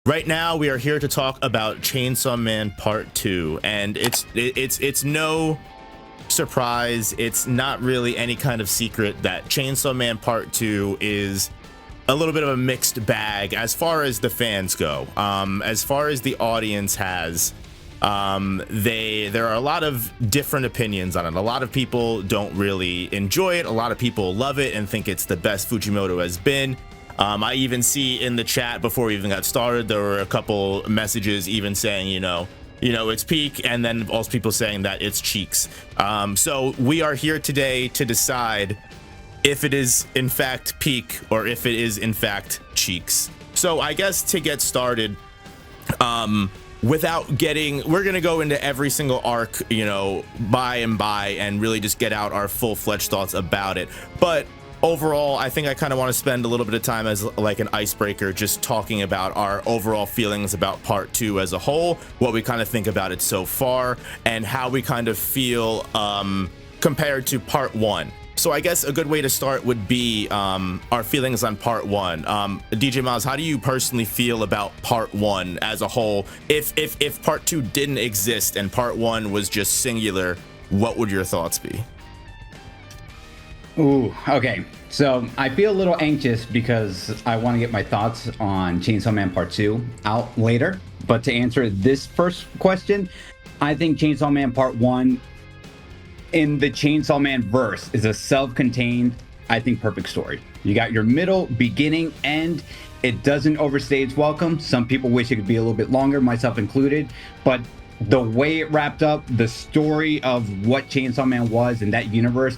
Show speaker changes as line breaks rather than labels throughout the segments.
Right now, we are here to talk about Chainsaw Man Part 2, and it's no surprise. It's not really any kind of secret that Chainsaw Man Part 2 is a little bit of a mixed bag as far as the fans go. As far as the audience has, there are a lot of different opinions on it. A lot of people don't really enjoy it. A lot of people love it and think it's the best Fujimoto has been. I even see in the chat before we even got started, there were a couple messages even saying, you know, it's peak, and then also people saying that it's cheeks. So we are here today to decide if it is in fact peak or if it is in fact cheeks. So I guess to get started, we're gonna go into every single arc, by and really just get out our full-fledged thoughts about it. But overall, I think I kind of want to spend a little bit of time as like an icebreaker, just talking about our overall feelings about part 2 as a whole, what we kind of think about it so far, and how we kind of feel compared to part 1. So I guess a good way to start would be our feelings on part 1. DJ Miles, how do you personally feel about part 1 as a whole? If part 2 didn't exist and part 1 was just singular, what would your thoughts be?
Ooh, okay. So I feel a little anxious because I want to get my thoughts on Chainsaw Man Part 2 out later. But to answer this first question, I think Chainsaw Man Part 1 in the Chainsaw Man verse is a self-contained, I think, perfect story. You got your middle, beginning, end. It doesn't overstay its welcome. Some people wish it could be a little bit longer, myself included. But the way it wrapped up, the story of what Chainsaw Man was in that universe,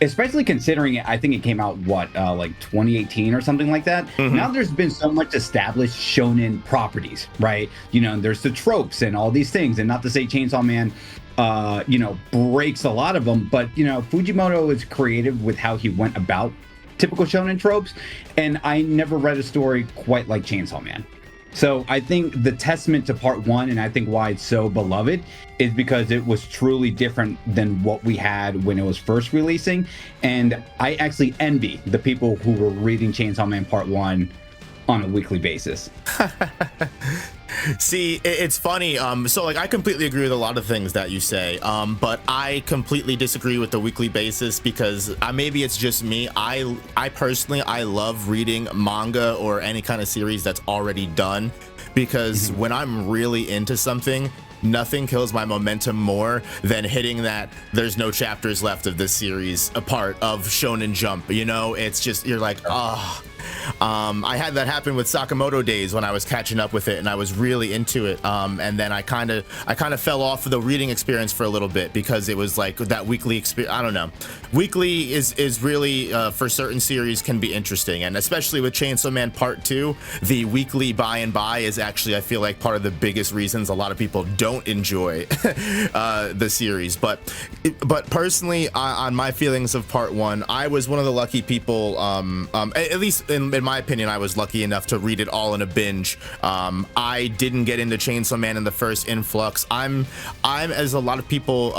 especially considering it, I think it came out, like 2018 or something like that. Mm-hmm. Now there's been so much established shonen properties, right? There's the tropes and all these things. And not to say Chainsaw Man, breaks a lot of them. But, Fujimoto is creative with how he went about typical shonen tropes. And I never read a story quite like Chainsaw Man. So I think the testament to part 1, and I think why it's so beloved, is because it was truly different than what we had when it was first releasing. And I actually envy the people who were reading Chainsaw Man Part 1 on a weekly basis.
See, it's funny. So I completely agree with a lot of things that you say, but I completely disagree with the weekly basis because maybe it's just me. I personally love reading manga or any kind of series that's already done, because when I'm really into something, nothing kills my momentum more than hitting that there's no chapters left of this series, a part of Shonen Jump. It's just, you're like, oh. I had that happen with Sakamoto Days when I was catching up with it and I was really into it, and then I kind of fell off of the reading experience for a little bit because it was like that weekly experience. I don't know, weekly is really for certain series can be interesting, and especially with Chainsaw Man Part 2, the weekly buy and buy is actually, I feel like, part of the biggest reasons a lot of people don't enjoy the series. But personally, on my feelings of part 1, I was one of the lucky people, at least in my opinion, I was lucky enough to read it all in a binge. I didn't get into Chainsaw Man in the first influx. I'm as a lot of people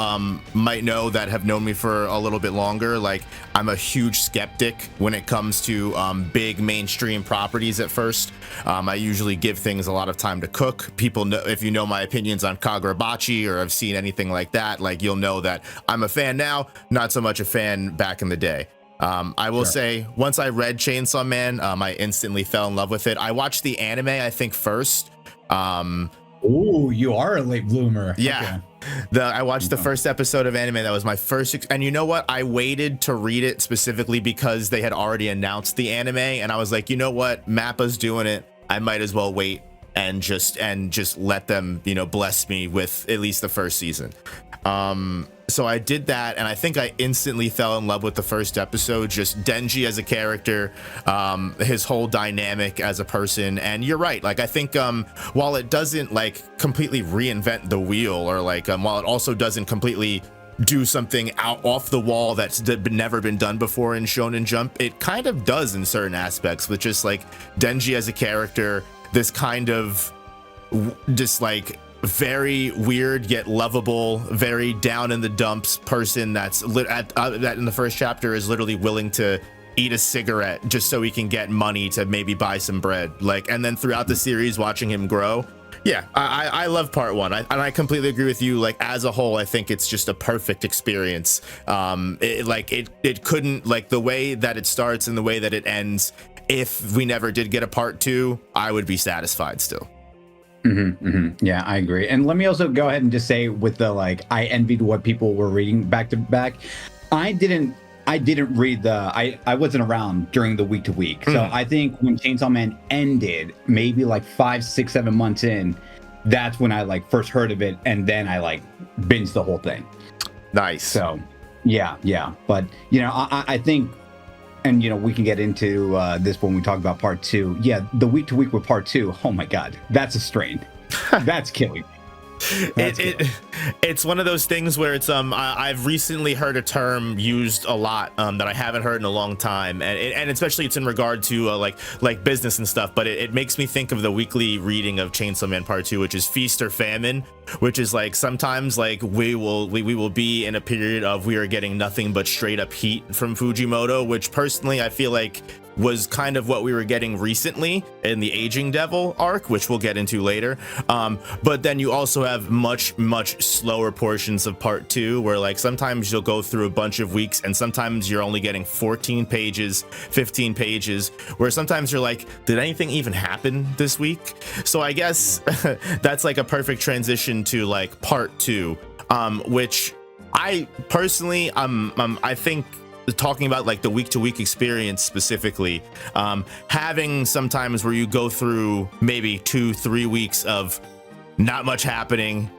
might know that have known me for a little bit longer, like I'm a huge skeptic when it comes to big mainstream properties at first. I usually give things a lot of time to cook. People know, if you know my opinions on Kagurabachi or have seen anything like that, like you'll know that I'm a fan now, not so much a fan back in the day. I will say, once I read Chainsaw Man, I instantly fell in love with it. I watched the anime, I think, first.
Ooh, you are a late bloomer.
Yeah. Okay. I watched the first episode of anime. That was my first. And you know what? I waited to read it specifically because they had already announced the anime. And I was like, you know what? Mappa's doing it. I might as well wait and just let them, bless me with at least the first season. So I did that, and I think I instantly fell in love with the first episode, just Denji as a character, his whole dynamic as a person. And you're right, like I think while it doesn't like completely reinvent the wheel, or like while it also doesn't completely do something off the wall that's never been done before in Shonen Jump, it kind of does in certain aspects, with just like Denji as a character, this kind of just like very weird yet lovable, very down in the dumps person that in the first chapter is literally willing to eat a cigarette just so he can get money to maybe buy some bread. Like, and then throughout the series, watching him grow. Yeah, I love part one. And I completely agree with you. Like, as a whole, I think it's just a perfect experience. It couldn't, like, the way that it starts and the way that it ends, if we never did get a part two, I would be satisfied still.
Yeah, I agree. And let me also go ahead and just say, with the, like, I envied what people were reading back to back. I didn't read I wasn't around during the week to week. So I think when Chainsaw Man ended, maybe like 5, 6, 7 months in, that's when I like first heard of it, and then I like binged the whole thing.
Nice.
So yeah. But you know, I think, and you know, we can get into this when we talk about part two. Yeah, the week to week with part two, oh my god, that's a strain. That's killing.
It's one of those things where it's I've recently heard a term used a lot that I haven't heard in a long time, and especially it's in regard to like business and stuff, but it makes me think of the weekly reading of Chainsaw Man Part 2, which is Feast or Famine, which is like sometimes like we will be in a period of we are getting nothing but straight up heat from Fujimoto, which personally I feel like was kind of what we were getting recently in the Aging Devil arc, which we'll get into later. But then you also have much slower portions of part 2, where like sometimes you'll go through a bunch of weeks and sometimes you're only getting 14 pages, 15 pages, where sometimes you're like, did anything even happen this week? So I guess that's like a perfect transition to like part 2, which I personally, I think, talking about like the week to week experience specifically, having sometimes where you go through maybe 2-3 weeks of not much happening,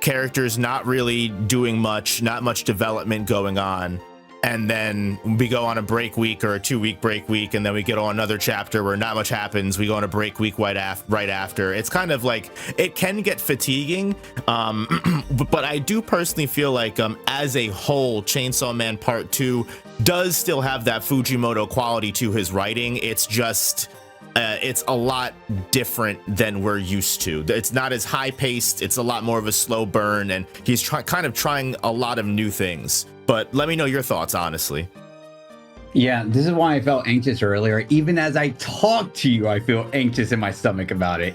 characters not really doing much, not much development going on, and then we go on a break week or a 2-week break week, and then we get on another chapter where not much happens, we go on a break week right after. It's kind of like, it can get fatiguing, but I do personally feel like as a whole, Chainsaw Man Part 2 does still have that Fujimoto quality to his writing. It's just it's a lot different than we're used to. It's not as high paced, it's a lot more of a slow burn, and he's kind of trying a lot of new things. But let me know your thoughts, honestly.
Yeah, this is why I felt anxious earlier. Even as I talk to you, I feel anxious in my stomach about it.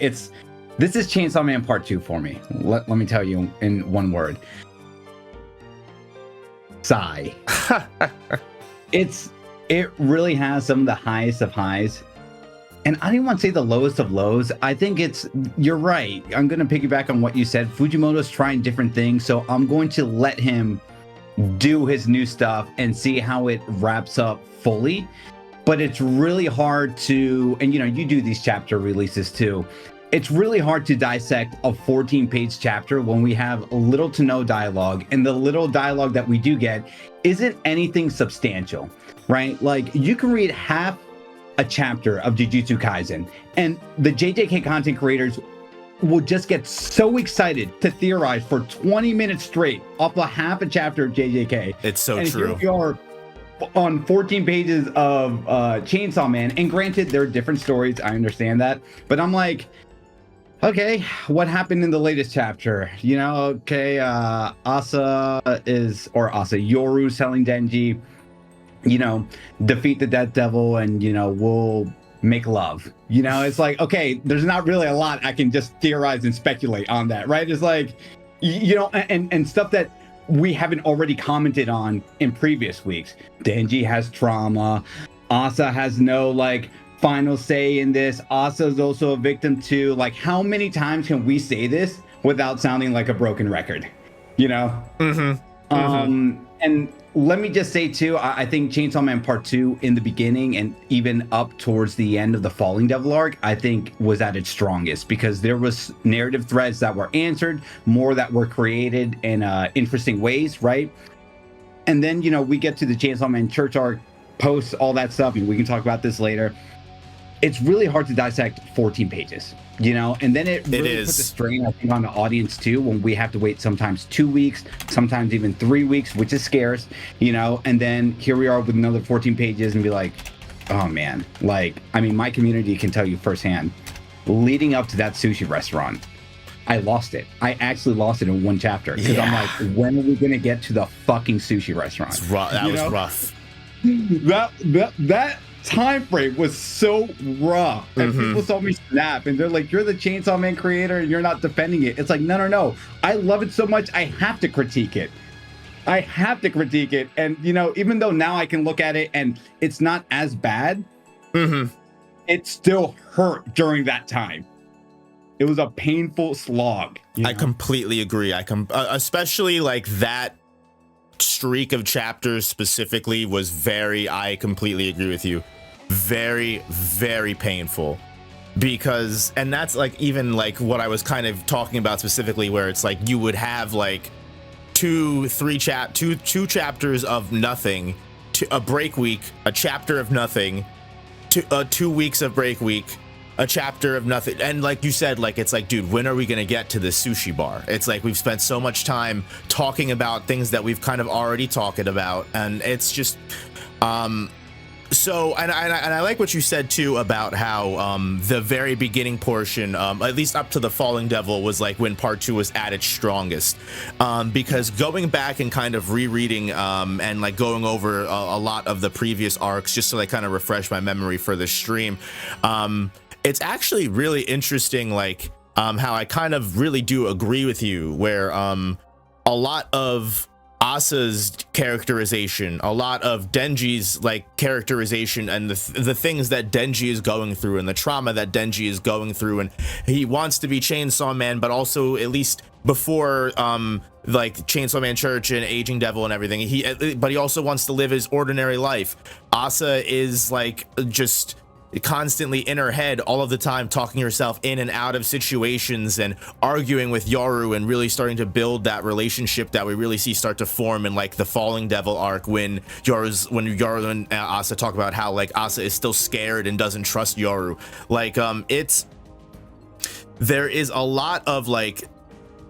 This is Chainsaw Man Part 2 for me. Let me tell you in one word. Sigh. It really has some of the highest of highs. And I didn't want to say the lowest of lows. I think you're right. I'm going to piggyback on what you said. Fujimoto's trying different things, so I'm going to let him do his new stuff and see how it wraps up fully. But it's really hard to, and you know, you do these chapter releases too. It's really hard to dissect a 14-page chapter when we have little to no dialogue, and the little dialogue that we do get isn't anything substantial, right? Like, you can read half a chapter of Jujutsu Kaisen, and the JJK content creators will just get so excited to theorize for 20 minutes straight off of half a chapter of JJK.
It's so
and
true.
Here we are on 14 pages of Chainsaw Man, and granted, there are different stories, I understand that, but I'm like, okay, what happened in the latest chapter? You know, okay, Yoru's telling Denji, you know, defeat the Death Devil and, you know, we'll make love. You know, it's like, okay, there's not really a lot I can just theorize and speculate on that, right? It's like, you know, and stuff that we haven't already commented on in previous weeks. Denji has trauma. Asa has no, like, final say in this. Asa is also a victim too. Like, how many times can we say this without sounding like a broken record? You know? And let me just say too, I think Chainsaw Man Part 2 in the beginning and even up towards the end of the Falling Devil arc, I think was at its strongest, because there was narrative threads that were answered, more that were created in interesting ways, right? And then, you know, we get to the Chainsaw Man Church arc, posts, all that stuff, and we can talk about this later. It's really hard to dissect 14 pages, you know, and then it really puts a strain, I think, on the audience too, when we have to wait sometimes 2 weeks, sometimes even 3 weeks, which is scarce, you know, and then here we are with another 14 pages and be like, oh man, like, I mean, my community can tell you firsthand, leading up to that sushi restaurant, I lost it. I actually lost it in one chapter, because I'm like, when are we going to get to the fucking sushi restaurant?
That was rough.
That time frame was so rough, and people saw me snap, and they're like, "You're the Chainsaw Man creator, and you're not defending it." It's like, no. I love it so much, I have to critique it. And even though now I can look at it and it's not as bad, it still hurt during that time. It was a painful slog.
I completely agree. Especially like that streak of chapters specifically was I completely agree with you. Very, very painful. Because, and that's like even like what I was kind of talking about specifically, where it's like you would have like two chapters of nothing, a break week, a chapter of nothing, 2 weeks of break week, a chapter of nothing. And like you said, like, it's like, dude, when are we going to get to the sushi bar? It's like we've spent so much time talking about things that we've kind of already talked about. And it's just, so, and I like what you said too about how the very beginning portion, at least up to the Falling Devil, was like when part 2 was at its strongest, because going back and kind of rereading and like going over a lot of the previous arcs just to like kind of refresh my memory for the stream, it's actually really interesting, like how I kind of really do agree with you, where a lot of Asa's characterization, a lot of Denji's like characterization, and the things that Denji is going through and the trauma that Denji is going through, and he wants to be Chainsaw Man, but also, at least before like Chainsaw Man Church and Aging Devil and everything, but he also wants to live his ordinary life. Asa is like just constantly in her head all of the time, talking herself in and out of situations and arguing with Yoru, and really starting to build that relationship that we really see start to form in like the Falling Devil arc, when Yoru and Asa talk about how like Asa is still scared and doesn't trust Yoru. Like there is a lot of like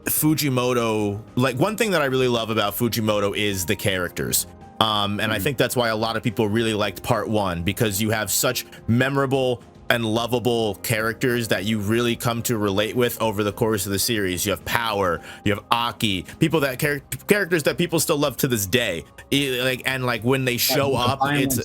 Fujimoto, like one thing that I really love about Fujimoto is the characters. And I think that's why a lot of people really liked part 1, because you have such memorable and lovable characters that you really come to relate with over the course of the series. You have Power, you have Aki, people that characters that people still love to this day. And like when they show up, it's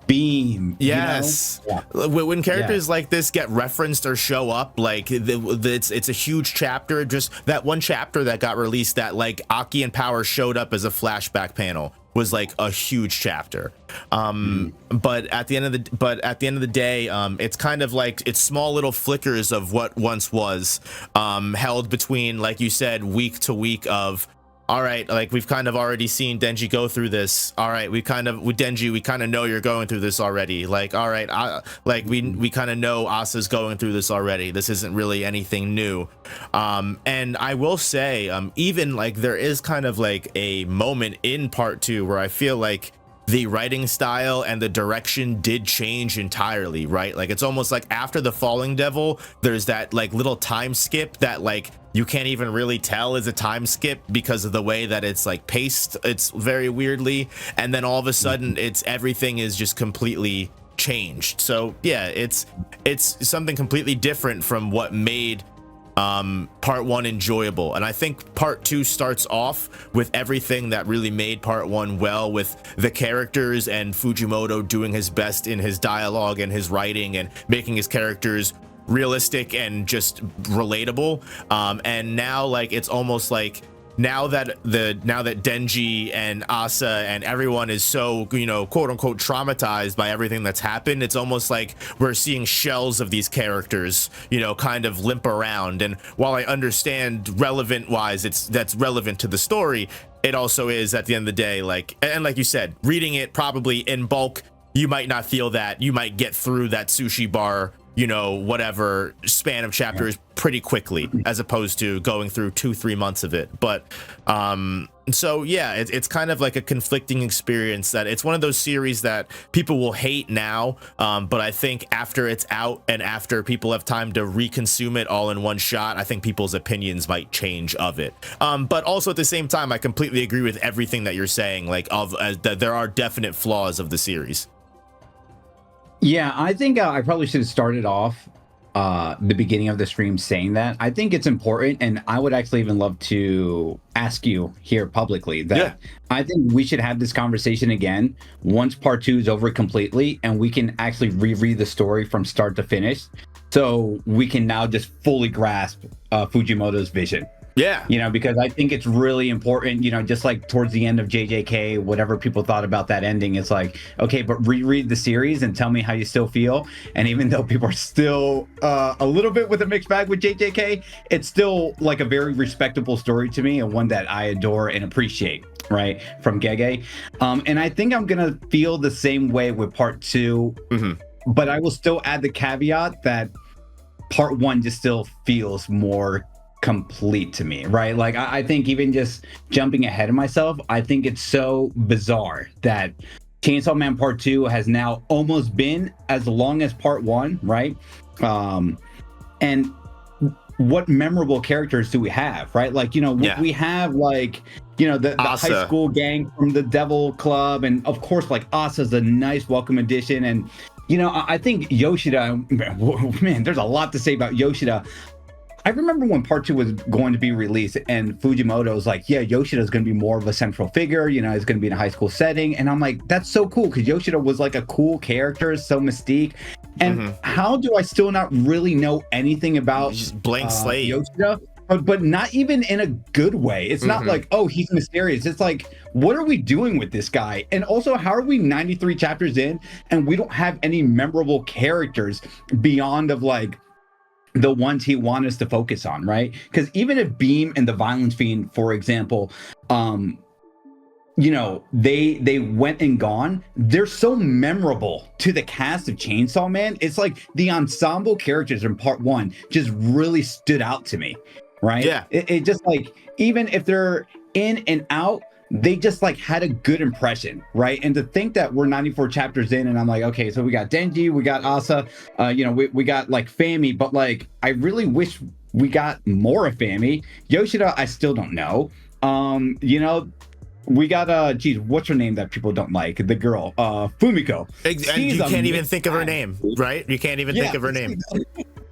Beam.
Yes. When characters like this get referenced or show up, like it's a huge chapter. Just that one chapter that got released that like Aki and Power showed up as a flashback panel was like a huge chapter. But at the end of the day, it's kind of like it's small little flickers of what once was, held between, like you said, week to week of, all right, like we've kind of already seen Denji go through this. All right, with Denji, we kind of know you're going through this already. Like, all right, like we kind of know Asa's going through this already. This isn't really anything new. And I will say, even like there is kind of like a moment in part 2 where I feel like the writing style and the direction did change entirely, right? Like it's almost like after the Falling Devil, there's that like little time skip that like you can't even really tell is a time skip because of the way that it's like paced. It's very weirdly, and then all of a sudden everything is just completely changed. So yeah, it's something completely different from what made part 1 enjoyable, and I think part 2 starts off with everything that really made part 1 well, with the characters and Fujimoto doing his best in his dialogue and his writing and making his characters realistic and just relatable. And now like it's almost like now that Denji and Asa and everyone is so, quote unquote traumatized by everything that's happened, it's almost like we're seeing shells of these characters, kind of limp around. And while I understand relevant wise, that's relevant to the story, it also is at the end of the day, like, and like you said, reading it probably in bulk, you might not feel that. You might get through that sushi bar, whatever span of chapters pretty quickly, as opposed to going through 2-3 months of it. But so yeah, it's kind of like a conflicting experience, that it's one of those series that people will hate now, but I think after it's out and after people have time to reconsume it all in one shot, I think people's opinions might change of it. But also at the same time, I completely agree with everything that you're saying, like that there are definite flaws of the series.
Yeah, I think I probably should have started off the beginning of the stream saying that. I think it's important, and I would actually even love to ask you here publicly that I think we should have this conversation again once part 2 is over completely, and we can actually reread the story from start to finish, so we can now just fully grasp Fujimoto's vision.
Yeah.
You know, because I think it's really important, you know, just like towards the end of JJK, whatever people thought about that ending, it's like, okay, but reread the series and tell me how you still feel. And even though people are still a little bit with a mixed bag with JJK, it's still like a very respectable story to me, and one that I adore and appreciate, right, from Gege. And I think I'm going to feel the same way with part 2, but I will still add the caveat that part 1 just still feels more complete to me, right? Like I think even just jumping ahead of myself, I think it's so bizarre that Chainsaw Man Part 2 has now almost been as long as Part 1, right? And what memorable characters do we have, right? Like, you know, we have like, you know, the high school gang from the Devil Club, and of course like Asa's a nice welcome addition. And you know, I think Yoshida, man, there's a lot to say about Yoshida. I remember when part 2 was going to be released and Fujimoto was like, yeah, Yoshida is going to be more of a central figure, you know, it's going to be in a high school setting. And I'm like, that's so cool, because Yoshida was like a cool character, so mystique. And how do I still not really know anything about
just blank slate
Yoshida? But not even in a good way. It's not like, oh, he's mysterious. It's like, what are we doing with this guy? And also, how are we 93 chapters in and we don't have any memorable characters beyond of like the ones he wants us to focus on, right? Because even if Beam and the Violence Fiend, for example, you know, they went and gone, they're so memorable to the cast of Chainsaw Man. It's like the ensemble characters in part 1 just really stood out to me, right? Yeah. It just like, even if they're in and out, they just like had a good impression, right? And to think that we're 94 chapters in and I'm like, okay, so we got Denji, we got Asa, you know, we got like Fami, but like I really wish we got more of Fami. Yoshida, I still don't know. You know, we got geez, what's her name that people don't like? The girl, Fumiko.
And you can't even think of her name, right? You can't even think of her name.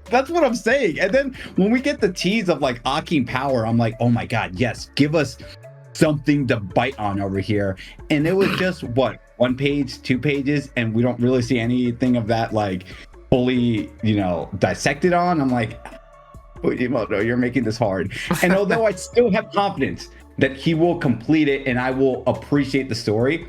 That's what I'm saying. And then when we get the tease of like Akin Power, I'm like, oh my god, yes, give us something to bite on over here. And it was just what, 1 page, 2 pages, and we don't really see anything of that like fully, you know, dissected on. I'm like, Fujimoto, you're making this hard. And although I still have confidence that he will complete it and I will appreciate the story,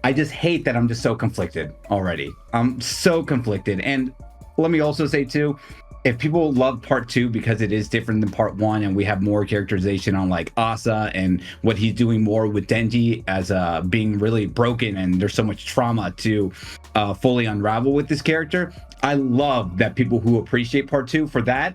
I just hate that I'm just so conflicted already. I'm so conflicted. And let me also say too, if people love part 2 because it is different than part 1 and we have more characterization on like Asa and what he's doing more with Denji as being really broken and there's so much trauma to fully unravel with this character, I love that people who appreciate part 2 for that.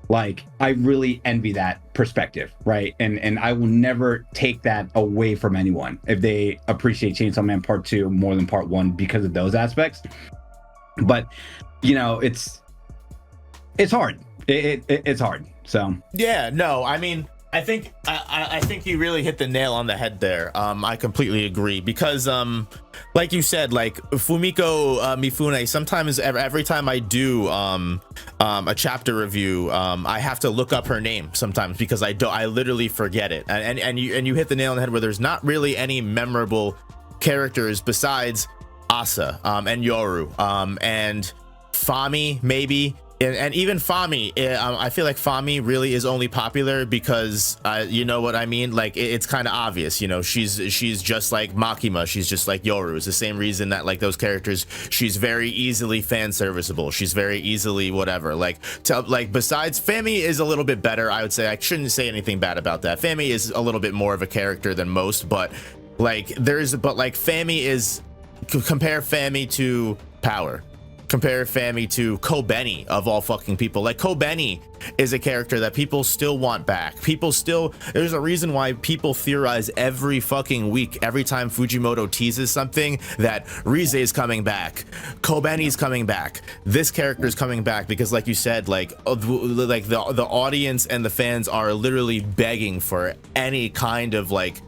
Like, I really envy that perspective, right? And I will never take that away from anyone if they appreciate Chainsaw Man Part 2 more than Part 1 because of those aspects. But, you know, it's hard. It's hard. So
yeah, no, I mean, I think you really hit the nail on the head there. I completely agree because like you said, like Fumiko Mifune, sometimes every time I do a chapter review, I have to look up her name sometimes because I literally forget it. And you hit the nail on the head where there's not really any memorable characters besides Asa and Yoru and Fami maybe. And even Fami, I feel like Fami really is only popular because, you know what I mean? Like, it's kind of obvious, you know, she's just like Makima. She's just like Yoru. It's the same reason that, like, those characters, she's very easily fan serviceable. She's very easily whatever. Like, besides, Fami is a little bit better, I would say. I shouldn't say anything bad about that. Fami is a little bit more of a character than most, but, like, Fami is, compare Fami to Power. Compare Fami to Kobeni of all fucking people. Like, Kobeni is a character that people still want back. There's a reason why people theorize every fucking week, every time Fujimoto teases something, that Rize is coming back, Kobeni's coming back, this character is coming back, because like you said, like the audience and the fans are literally begging for any kind of like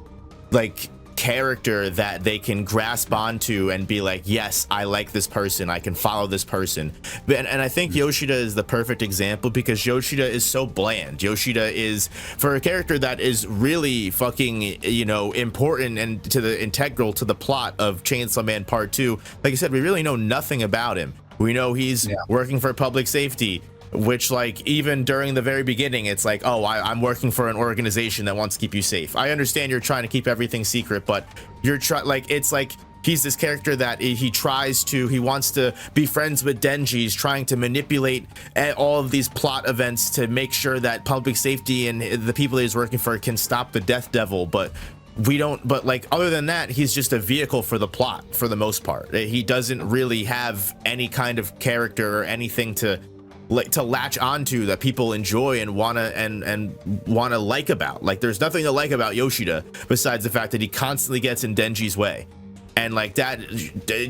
character that they can grasp onto and be like, yes, I like this person, I can follow this person. And I think Yoshida is the perfect example, because Yoshida is so bland. Yoshida is, for a character that is really fucking, you know, important and to the integral to the plot of Chainsaw Man Part 2, like I said, we really know nothing about him. We know he's working for public safety, which, like, even during the very beginning, it's like, oh, I'm working for an organization that wants to keep you safe. I understand you're trying to keep everything secret, but you're like, it's like he's this character that he wants to be friends with Denji. He's trying to manipulate all of these plot events to make sure that public safety and the people that he's working for can stop the Death Devil, but like, other than that, he's just a vehicle for the plot for the most part. He doesn't really have any kind of character or anything to latch onto that people enjoy and wanna like about. Like, there's nothing to like about Yoshida besides the fact that he constantly gets in Denji's way. And like that,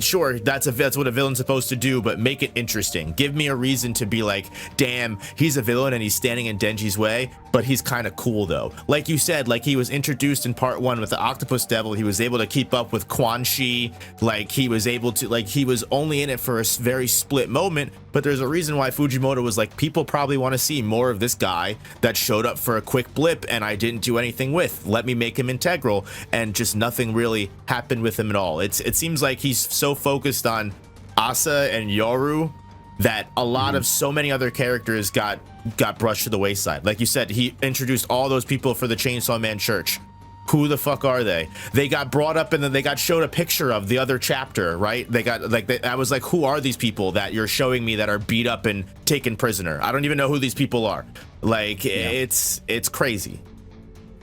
sure, that's what a villain's supposed to do, but make it interesting. Give me a reason to be like, damn, he's a villain and he's standing in Denji's way, but he's kind of cool though. Like you said, like, he was introduced in part 1 with the Octopus Devil. He was able to keep up with Quan Chi. Like, he was able to, like, he was only in it for a very split moment, but there's a reason why Fujimoto was like, people probably want to see more of this guy that showed up for a quick blip and I didn't do anything with. Let me make him integral, and just nothing really happened with him at all. It seems like he's so focused on Asa and Yoru that a lot of so many other characters got brushed to the wayside. Like you said, he introduced all those people for the Chainsaw Man Church. Who the fuck are they? They got brought up and then they got showed a picture of the other chapter, right? They got like, I was like, who are these people that you're showing me that are beat up and taken prisoner? I don't even know who these people are. Like, it's crazy.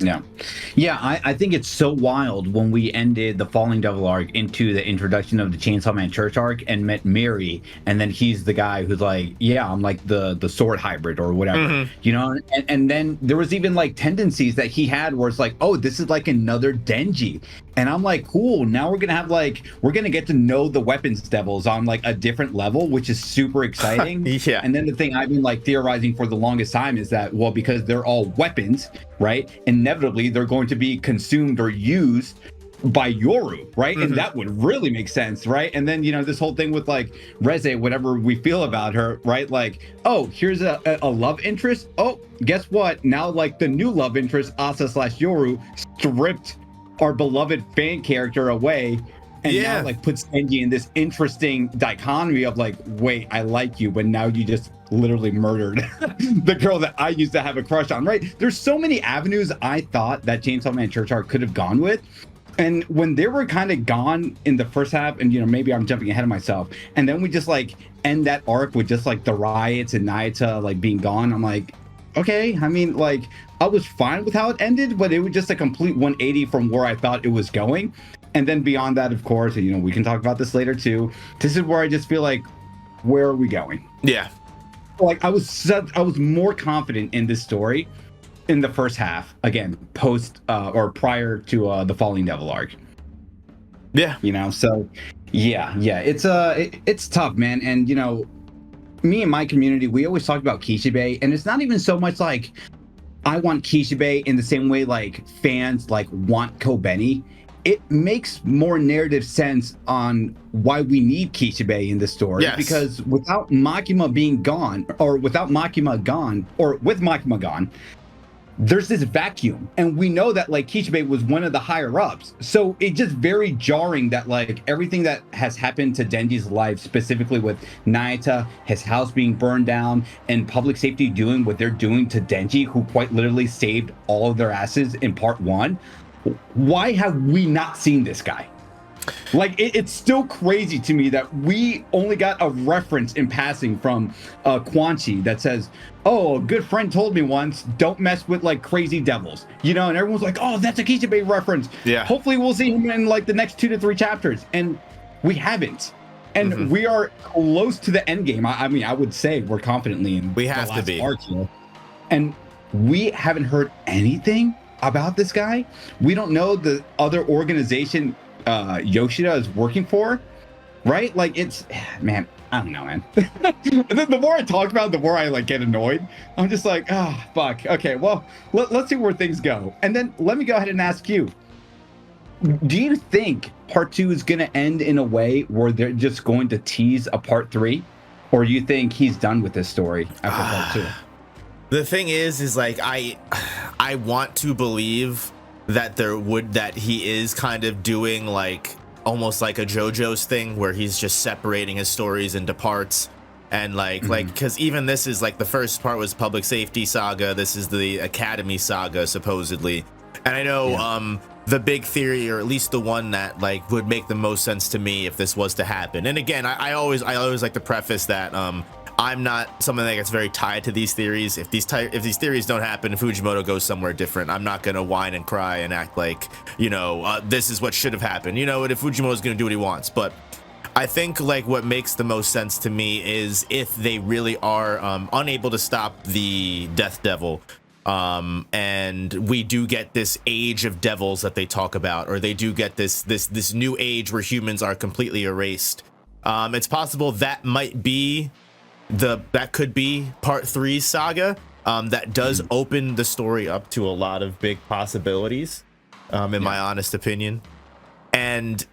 Yeah, I think it's so wild when we ended the Falling Devil arc into the introduction of the Chainsaw Man Church arc and met Miri, and then he's the guy who's like, yeah, I'm like the sword hybrid or whatever, you know, and then there was even like tendencies that he had where it's like, oh, this is like another Denji, and I'm like, cool, now we're gonna get to know the weapons devils on like a different level, which is super exciting.
Yeah.
And then the thing I've been like theorizing for the longest time is that, well, because they're all weapons, right, inevitably they're going to be consumed or used by Yoru, right? And that would really make sense, right? And then, you know, this whole thing with like Reze, whatever we feel about her, right? Like, oh, here's a love interest. Oh, guess what? Now, like, the new love interest, Asa/Yoru, stripped our beloved fan character away, and now like puts Denji in this interesting dichotomy of like, wait, I like you, but now you just literally murdered the girl that I used to have a crush on, right? There's so many avenues I thought that Chainsaw Man Church arc could have gone with. And when they were kind of gone in the first half, and, you know, maybe I'm jumping ahead of myself, and then we just like end that arc with just like the riots and Nayata like being gone, I'm like, okay, I mean, like, I was fine with how it ended, but it was just a complete 180 from where I thought it was going. And then beyond that, of course, you know, we can talk about this later too. This is where I just feel like, where are we going?
Yeah.
Like, I was more confident in this story in the first half, again, post or prior to the Falling Devil arc.
Yeah.
You know, so yeah, it's tough, man. And, you know, me and my community, we always talk about Kishibe, and it's not even so much like I want Kishibe in the same way like fans like want Kobeni. It makes more narrative sense on why we need Kishibe in this story. Yes. Because without Makima being gone, or without Makima gone, or with Makima gone, there's this vacuum. And we know that like Kishibe was one of the higher ups. So it's just very jarring that like everything that has happened to Denji's life, specifically with Nayata, his house being burned down, and public safety doing what they're doing to Denji, who quite literally saved all of their asses in part 1. Why have we not seen this guy? Like, it's still crazy to me that we only got a reference in passing from Quan Chi that says, oh, a good friend told me once, don't mess with like crazy devils, you know, and everyone's like, oh, that's a Kishibe reference. Yeah. Hopefully we'll see him in like the next 2 to 3 chapters. And we haven't. And we are close to the end game. I mean, I would say we're confidently in
we have to be.
Arc here. And we haven't heard anything about this guy. We don't know the other organization Yoshida is working for, right? Like, it's, man, I don't know, man. The more I talk about it, the more I like get annoyed. I'm just like, fuck. Okay, well, let's see where things go. And then let me go ahead and ask you, do you think part 2 is going to end in a way where they're just going to tease a part 3? Or do you think he's done with this story after part 2?
The thing is like I want to believe that that he is kind of doing like almost like a JoJo's thing where he's just separating his stories into parts. And like because even this is like the first part was Public Safety Saga, this is the Academy Saga supposedly. And I know the big theory, or at least the one that like would make the most sense to me if this was to happen. And again, I always like to preface that I'm not someone that gets very tied to these theories. If these theories don't happen, Fujimoto goes somewhere different, I'm not gonna whine and cry and act like, you know, this is what should have happened. You know, if Fujimoto's gonna do what he wants. But I think like what makes the most sense to me is if they really are unable to stop the Death Devil, and we do get this age of devils that they talk about, or they do get this new age where humans are completely erased. It's possible that might be that could be part 3 saga. That does open the story up to a lot of big possibilities, in my honest opinion. And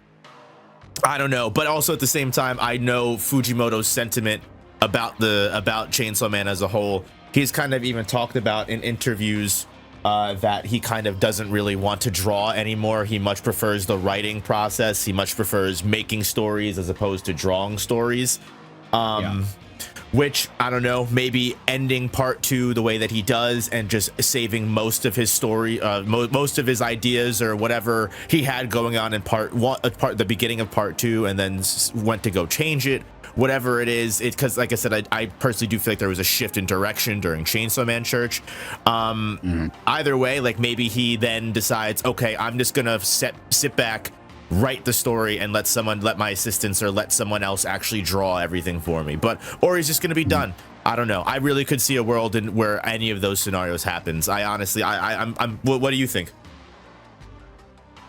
I don't know, but also at the same time, I know Fujimoto's sentiment about Chainsaw Man as a whole. He's kind of even talked about in interviews that he kind of doesn't really want to draw anymore. He much prefers the writing process. He much prefers making stories as opposed to drawing stories. Which, I don't know, maybe ending part 2 the way that he does and just saving most of his story, most of his ideas or whatever he had going on in the beginning of part 2, and then went to go change it, whatever it is. It's because, like I said, I personally do feel like there was a shift in direction during Chainsaw Man Church. Either way, like maybe he then decides, okay, I'm just gonna sit back, write the story, and let my assistants or let someone else actually draw everything for me. Or he's just going to be done. I don't know. I really could see a world where any of those scenarios happens. I honestly, what do you think?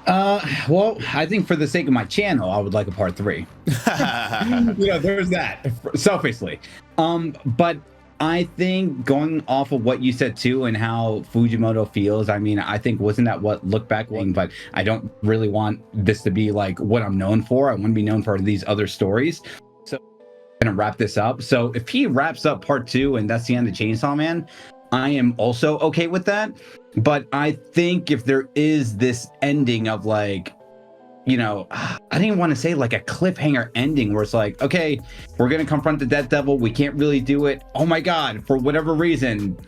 Well, I think for the sake of my channel, I would like a part 3. There's that, selfishly. But I think going off of what you said too and how Fujimoto feels, I mean, I think wasn't that what Look Back was? But I don't really want this to be like what I'm known for. I want to be known for these other stories. So I'm gonna wrap this up. So if he wraps up part 2 and that's the end of Chainsaw Man, I am also okay with that. But I think if there is this ending of like, you know, I didn't want to say like a cliffhanger ending where it's like, okay, we're going to confront the Death Devil. We can't really do it. Oh my God, for whatever reason,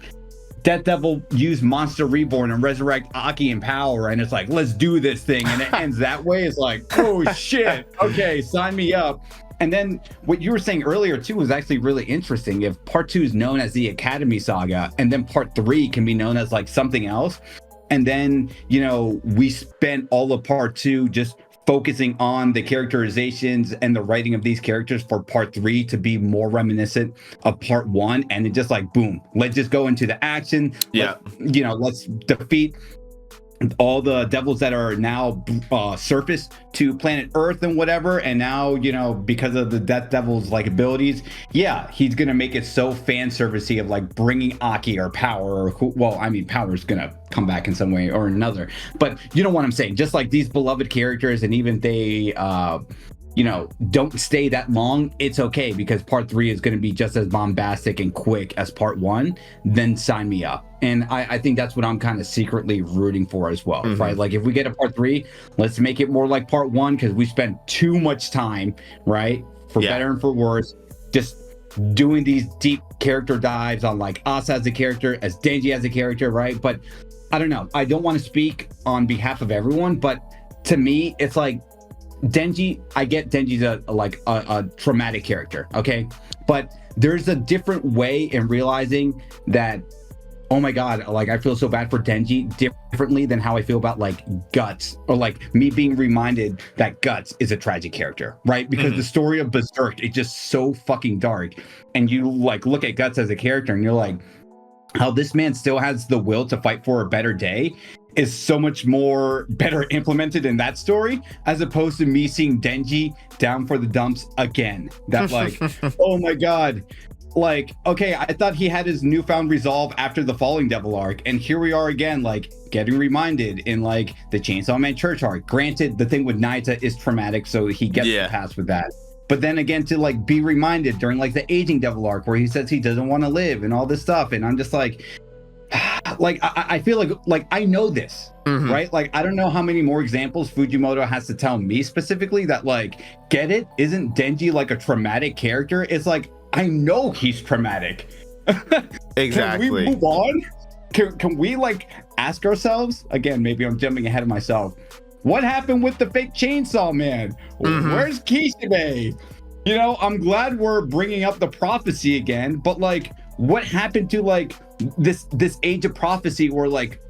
Death Devil used Monster Reborn and resurrect Aki and power. And it's like, let's do this thing. And it ends that way. It's like, oh shit. Okay, sign me up. And then what you were saying earlier too was actually really interesting. If part 2 is known as the Academy Saga and then part 3 can be known as like something else. And then, you know, we spent all of part 2 just focusing on the characterizations and the writing of these characters for part 3 to be more reminiscent of part 1, and it just like boom, let's just go into the action. Let's defeat all the devils that are now surfaced to planet Earth and whatever. And now, you know, because of the Death Devil's like abilities, he's gonna make it so fan servicey of like bringing Aki or power, power is gonna come back in some way or another, but you know what I'm saying, just like these beloved characters, and even they don't stay that long, it's okay, because part 3 is going to be just as bombastic and quick as part 1, then sign me up. And I think that's what I'm kind of secretly rooting for as well, right? Like if we get a part 3, let's make it more like part 1, because we spent too much time, right, for better and for worse, just doing these deep character dives on like us as a character, as Denji as a character, right? But I don't know, I don't want to speak on behalf of everyone, but to me it's like Denji, I get Denji's a traumatic character, okay? But there's a different way in realizing that, oh my God, like I feel so bad for Denji differently than how I feel about like Guts, or like me being reminded that Guts is a tragic character, right? Because the story of Berserk is just so fucking dark. And you like look at Guts as a character and you're like, how this man still has the will to fight for a better day is so much more better implemented in that story, as opposed to me seeing Denji down for the dumps again. That like, oh my God, like, okay, I thought he had his newfound resolve after the Falling Devil arc, and here we are again, like getting reminded in like the Chainsaw Man Church arc. Granted, the thing with Naita is traumatic, so he gets the pass with that. But then again, to like be reminded during like the Aging Devil arc where he says he doesn't want to live and all this stuff, and I'm just like I feel like I know this, right? Like I don't know how many more examples Fujimoto has to tell me specifically that like, get it? Isn't Denji like a traumatic character? It's like, I know he's traumatic.
Exactly.
Can we move on? Can we like ask ourselves again? Maybe I'm jumping ahead of myself. What happened with the fake Chainsaw Man? Where's Kishibe? You know, I'm glad we're bringing up the prophecy again, but like, what happened to like this age of prophecy where like,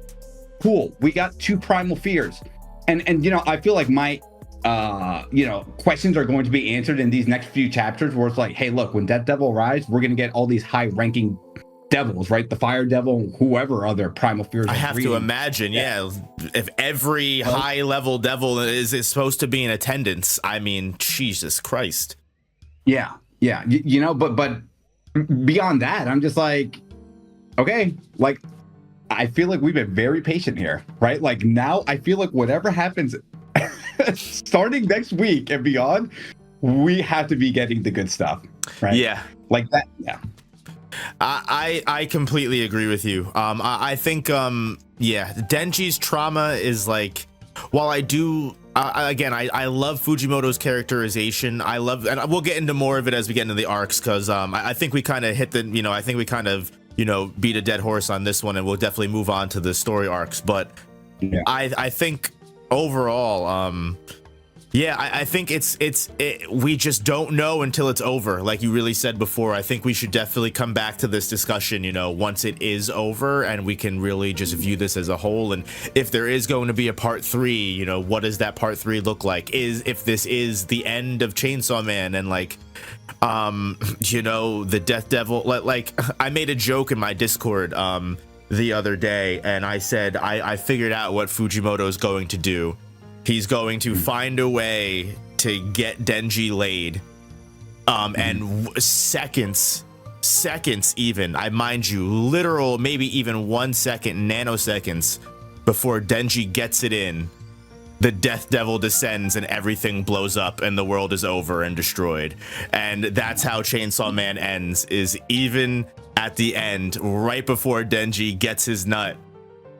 cool, we got 2 primal fears, and you know, I feel like my you know, questions are going to be answered in these next few chapters where it's like, hey, look, when Death Devil arrives, we're gonna get all these high-ranking devils, right? The Fire Devil, whoever other primal fears.
I have to imagine, if every high-level devil is supposed to be in attendance. I mean, Jesus Christ.
Yeah, you know, but beyond that, I'm just like, okay, like I feel like we've been very patient here, right? Like now I feel like whatever happens starting next week and beyond, we have to be getting the good stuff, right? Yeah, like that. Yeah,
I completely agree with you. I think Denji's trauma is like, while I do I love Fujimoto's characterization. I love, and we'll get into more of it as we get into the arcs, because I think we kind of hit the, you know, I think we kind of, you know, beat a dead horse on this one, and we'll definitely move on to the story arcs. But I think overall, I think we just don't know until it's over. Like you really said before, I think we should definitely come back to this discussion, you know, once it is over, and we can really just view this as a whole. And if there is going to be a part 3, you know, what does that part 3 look like? If this is the end of Chainsaw Man, and like, you know, the Death Devil, like I made a joke in my Discord the other day, and I said I figured out what Fujimoto is going to do. He's going to find a way to get Denji laid, and seconds even, I mind you, literal, maybe even 1 second, nanoseconds before Denji gets it in, the Death Devil descends and everything blows up and the world is over and destroyed. And that's how Chainsaw Man ends, is even at the end, right before Denji gets his nut,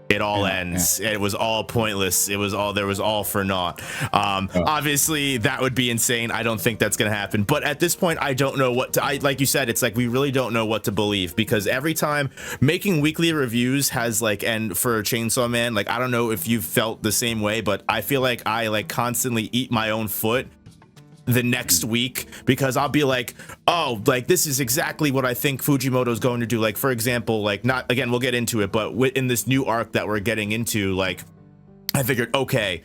it all ends. It was all pointless. There was all for naught. Obviously that would be insane. I don't think that's gonna happen, but at this point I don't know what to, like you said, it's like we really don't know what to believe, because every time making weekly reviews has like, and for Chainsaw Man, like I don't know if you've felt the same way, but I feel like I like constantly eat my own foot the next week, because I'll be like, oh, like this is exactly what I think Fujimoto's going to do. Like, for example, like, not, again, we'll get into it, but in this new arc that we're getting into, like, I figured, okay,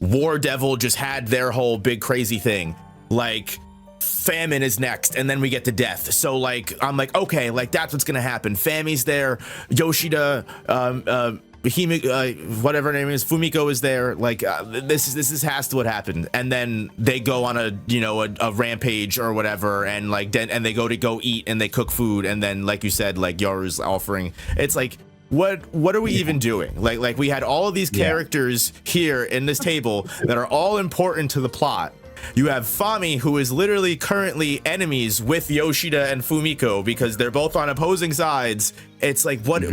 War Devil just had their whole big crazy thing, like Famine is next, and then we get to Death. So like, I'm like, okay, like that's what's gonna happen. Fami's there, Yoshida, whatever her name is, Fumiko is there. Like this is has to what happened. And then they go on a, you know, a rampage or whatever, and like and they go eat and they cook food, and then like you said, like Yoru's offering. It's like, what are we even doing? Like we had all of these characters here in this table that are all important to the plot. You have Fami, who is literally currently enemies with Yoshida and Fumiko because they're both on opposing sides. It's like, what are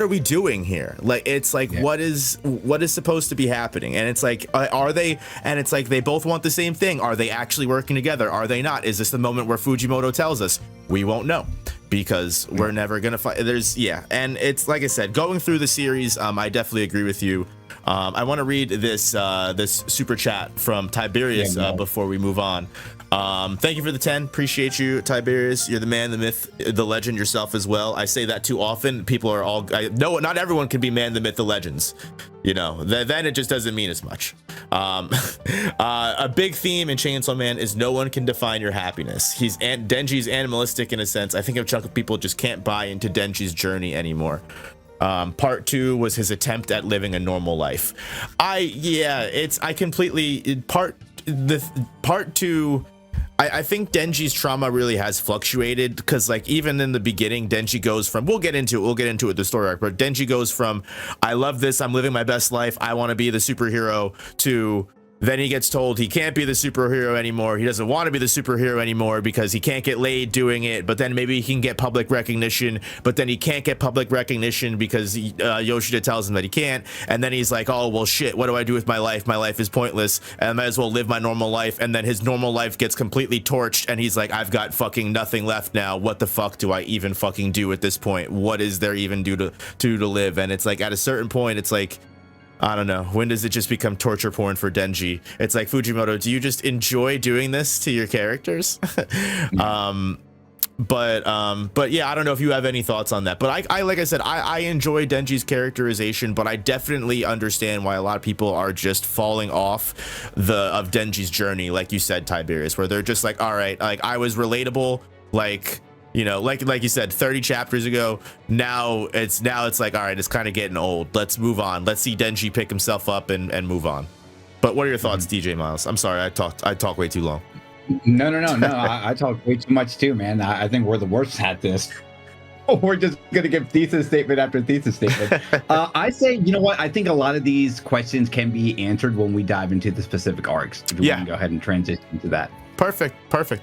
we doing here? Like, it's like, what is supposed to be happening? And it's like, are they, and it's like, they both want the same thing. Are they actually working together? Are they not? Is this the moment where Fujimoto tells us? We won't know, because we're never gonna find. And it's like I said, going through the series, I definitely agree with you. I want to read this super chat from Tiberius before we move on. Thank you for the 10. Appreciate you, Tiberius. You're the man, the myth, the legend yourself as well. I say that too often. People are all, no, not everyone can be man, the myth, the legends. You know, then it just doesn't mean as much. A big theme in Chainsaw Man is no one can define your happiness. Denji's animalistic in a sense. I think a chunk of people just can't buy into Denji's journey anymore. Part 2 was his attempt at living a normal life. Part 2, I think Denji's trauma really has fluctuated because, like, even in the beginning, Denji goes from, we'll get into it, the story arc, but Denji goes from, I love this, I'm living my best life, I want to be the superhero, to then he gets told he can't be the superhero anymore. He doesn't want to be the superhero anymore because he can't get laid doing it. But then maybe he can get public recognition. But then he can't get public recognition because Yoshida tells him that he can't. And then he's like, oh, well, shit, what do I do with my life? My life is pointless. And I might as well live my normal life. And then his normal life gets completely torched. And he's like, I've got fucking nothing left now. What the fuck do I even fucking do at this point? What is there even to live? And it's like, at a certain point, it's like, I don't know. When does it just become torture porn for Denji? It's like, Fujimoto, do you just enjoy doing this to your characters? But yeah, I don't know if you have any thoughts on that. But I like I said, I enjoy Denji's characterization, but I definitely understand why a lot of people are just falling off of Denji's journey, like you said, Tiberius, where they're just like, all right, like I was relatable, like, you know, like you said, 30 chapters ago. Now it's like, all right, it's kind of getting old. Let's move on. Let's see Denji pick himself up and move on. But what are your thoughts, DJ Miles? I'm sorry, I talk way too long.
No. I talk way too much too, man. I think we're the worst at this. We're just gonna give thesis statement after thesis statement. I say, you know what? I think a lot of these questions can be answered when we dive into the specific arcs. If you want to go ahead and transition to that.
Perfect.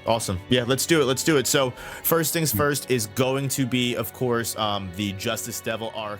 Awesome. Yeah, let's do it. So first things first is going to be, of course, the Justice Devil arc.